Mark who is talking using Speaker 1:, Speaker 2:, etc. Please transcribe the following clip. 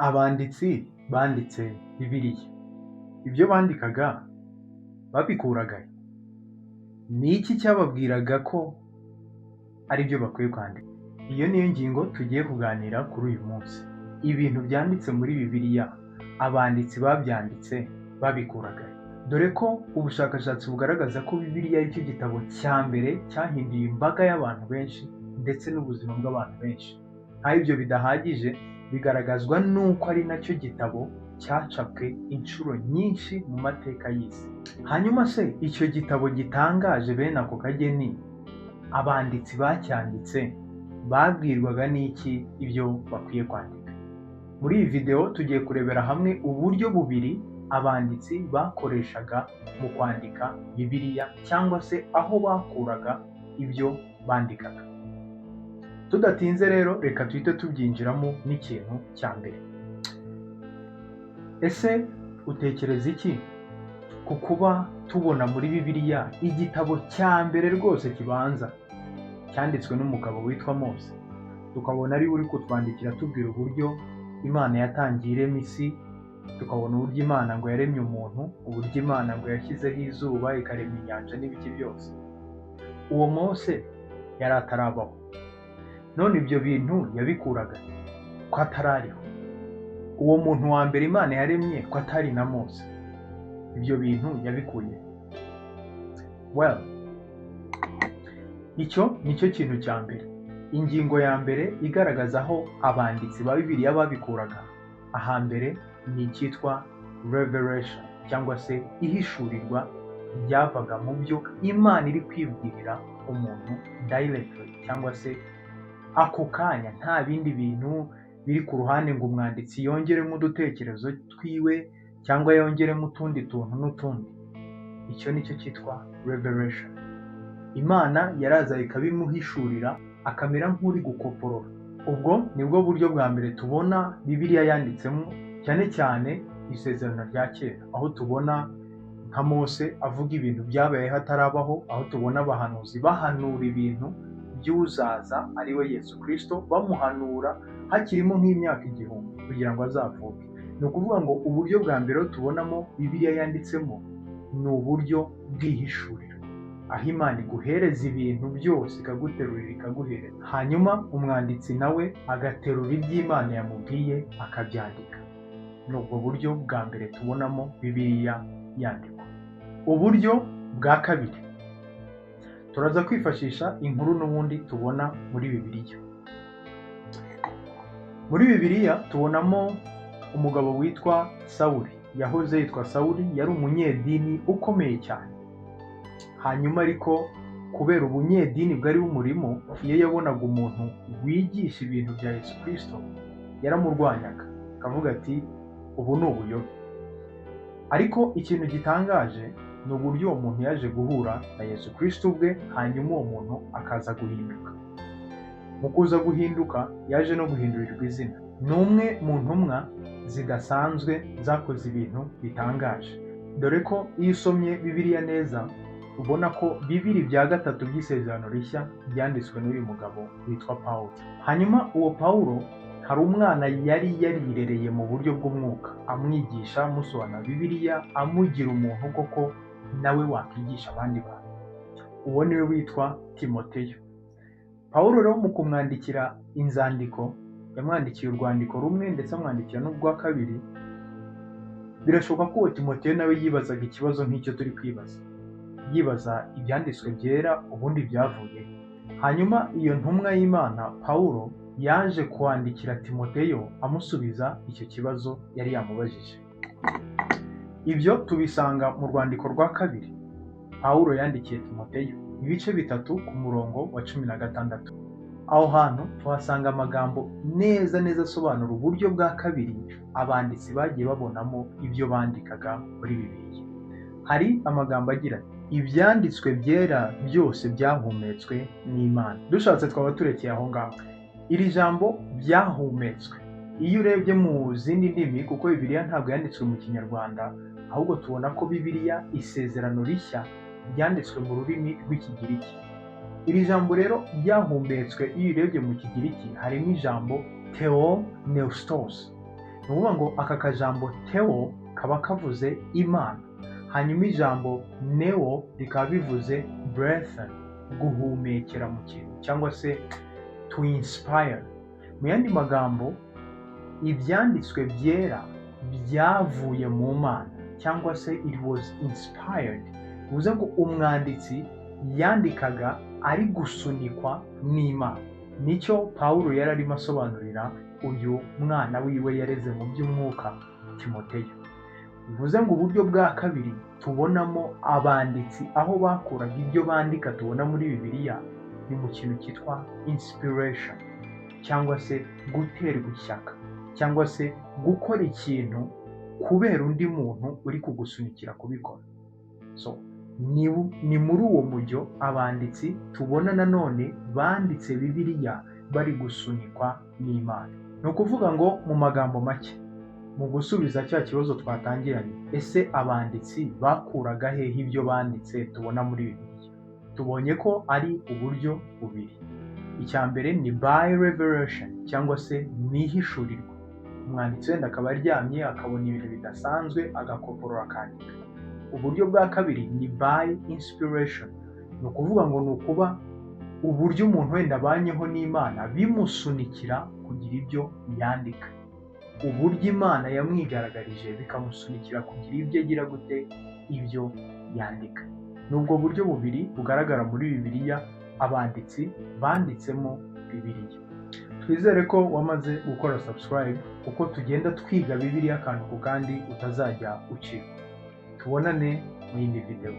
Speaker 1: Abanditsi banditse Bibiliya, ibyo bandikaga babikuraga he? Ni iki cyababwiraga ko ari byo bakwiye kwandika? Iyo niyo ngingo tugiye kuganira kuri uyu munsi. Ibintu byanditse muri Bibiliya, abanditsi babyanditse babikuraga he? Dore ko ubushakashatsi bugaragaza ko Bibiliya ari cyo gitabo cya mbere cyahinduye imbaga y'abantu benshi ndetse n'ubuzima bw'abantu benshi. Nkaho ibyo bidahagije, bigaragazwa n'uko ari nacyo gitabo cyacapwe inshuro nyinshi mu mateka y'isi. Hanyuma se icyo gitabo gitangaje bene ako kageni, abanditsi bacyanditse babwirwaga n'iki ibyo bakwiye kwandika? Muri iyi video tugiye kurebera hamwe uburyo bubiri abanditsi bakoreshaga mu kwandika Bibiliya, cyangwa se aho bakuraga ibyo bandikaga. Tudatinze rero, reka tuhite tubyinjiramo n'ikintu cya mbere. Ese utekereza iki ku kuba tubona muri Bibiliya igitabo cya mbere rwose kibanza cyanditswe n'umugabo witwa Mose, tukabona ari uri kutwandikira tubwira uburyo Imana yatangiye irema isi, tukabona uburyo Imana ngo yaremye umuntu, uburyo Imana ngo yashyizeho izuba ikarema inyanja n'ibiki byose. Uwo Mose yari atarabaho. None ibyo bintu yabikuraga ko atarariho? Uwo muntu wa mbere Imana yaremye ko atari na Mose, ibyo bintu yabikuye? Icyo nicyo kintu cya mbere. Ingingo ya mbere igaragaza aho abanditsi ba Bibiliya babikuraga, ahambere ni icyitwa revelation, cyangwa se ihishurirwa ryavaga mu byo Imana iri kwibwirira umuntu directly, cyangwa se ako kanya, nta bindi bintu biri ku ruhande ngo umwanditsi yongeremo udutekerezo twiwe cyangwa yongeremo utundi tuntu n'utundi. Icyo nicyo cyitwa revelation. Imana yaraza ikabimuhishurira, akamera nk'uri gukoporora. Ubwo nibwo buryo bwa mbere tubona Bibiliya yanditsemo, cyane cyane isezerano rya kera, aho tubona nka Mose avuga ibintu byabaye hatarabaho, aho tubona abahanuzi bahanura ibintu by'uzaza ari we Yesu Kristo, bamuhanura hakirimo nk'imyaka 1000 kugira ngo azavuke. Ni ukuvuga ngo uburyo bwa mbere tubonamo Bibiliya yanditsemo ni uburyo bw'ihishuriro, aho Imana iguhereza ibintu byose, ikaguterurira ikaguhereza, hanyuma umwanditsi nawe agaterura iby'Imana yamubwiye akabyandika. Ni ubwo buryo bwa mbere tubonamo Bibiliya yandikwa. Uburyo bwa kabiri, turaza kwifashisha inkuru n'ubundi tubona muri Bibiliya. Muri Bibiliya tubonamo umugabo witwa Sawuli. Yahoze yitwa Sawuli, yari umunyedini ukomeye cyane. Hanyuma ariko kubera ubunyedini bwari bumurimo, iyo yabonaga umuntu wigisha ibintu bya Yesu Kristo yaramurwanyaga, akavuga ati ubu ni ubuyobe. Ariko ikintu gitangaje ni uburyo uwo muntu yaje guhura na Yesu Kristo ubwe, hanyuma uwo muntu akaza guhinduka. Mu kuza guhinduka yaje no guhindurirwa izina. Ni umwe mu ntumwa zidasanzwe zakoze ibintu bitangaje, dore ko iyo usomye Bibiliya neza ubona ko 2/3 by'isezerano rishya byanditswe n'uyu mugabo witwa Pawulo. Hanyuma uwo Pawulo hari umwana yari yarirereye mu buryo bw'umwuka, amwigisha, amusobanura Bibiliya, amugira umuntu koko nawe wakwigisha abandi bantu. Uwo niwe witwa Timoteyo. Pawulo rero mu kumwandikira inzandiko, yamwandikiye urwandiko rumwe ndetse amwandikira n'urwa kabiri. Birashoboka ko Timoteyo nawe yibazaga ikibazo nk'icyo turi kwibaza, yibaza ibyanditswe byera ubundi byavuye. Hanyuma iyo ntumwa y'Imana Pawulo yaje kwandikira Timoteyo amusubiza icyo kibazo yari yamubajije. Ibyo tubisanga mu rwandiko rwa kabiri Pawulo yandikiye Timoteyo, ibice 3 ku murongo wa 16. Aho hantu tuhasanga amagambo neza asobanura uburyo bwa kabiri abanditsi bagiye babonamo ibyo bandikaga muri Bibiliya. Hari amagambo agira ati ibyanditswe byera byose byahumetswe n'Imana. Dushatse twaba turekeye aho ngaho. Iri jambo byahumetswe, iyo urebye mu zindi ndimi, kuko Bibiliya ntabwo yanditswe mu Kinyarwanda, ahubwo tubona ko Bibiliya isezerano rishya ryanditswe mu rurimi rw'Ikigiriki. Iri jambo rero ryahumetswe, iyo urebye mu Kigiriki harimo ijambo theopneustos. ni ukuvuga ngo aka kajambo theo kaba kavuze imana, hanyuma ijambo neo rikaba bivuze breath, guhumekera mu kintu cyangwa se to inspire. Mu yandi magambo, ibyanditswe byera byavuye mu mana cyangwa se it was inspired, bivuze ngo umwanditsi yandikaga ari gusunikwa n'Imana. Nicyo Pawulo yari arimo asobanurira uyu mwana wiwe yareze mu by'umwuka Timoteyo. Bivuze ngo uburyo bwa kabiri tubonamo abanditsi aho bakuraga ibyo bandika tubona muri Bibiliya ni mu kintu cyitwa inspiration, cyangwa se guterwa ishyaka, cyangwa se gukora ikintu kubera undi muntu uri kugusunikira kubikora. So ni muri uwo mujyo abanditsi tubona nanone banditse Bibiliya bari gusunikwa n'Imana. Ni ukuvuga ngo mu magambo make, mu gusubiza cya kibazo twatangiranye, ese abanditsi bakuraga hehe ibyo banditse tubona muri Bibiliya? Tubonye ko ari uburyo bubiri. Icya mbere ni by revelation, cyangwa se nihishurirwa. Umwanditsi wenda akaba aryamye akabona ibintu bidasanzwe agakoporora akandika. Uburyo bwa kabiri ni by inspiration, ni ukuvuga ngo ni ukuba uburyo umuntu wenda abanyeho n'Imana bimusunikira kugira ibyo yandika, uburyo Imana yamwigaragarije bikamusunikira kugira ibyo agira gute, ibyo yandika. Nubwo buryo bubiri bugaragara muri Bibiliya abanditsi banditsemo Bibiliya. Twizere ko wamaze gukora subscribe, uko tugenda twiga Bibiliya akantu ku kandi utazajya ucika. Tubonane mu yindi video.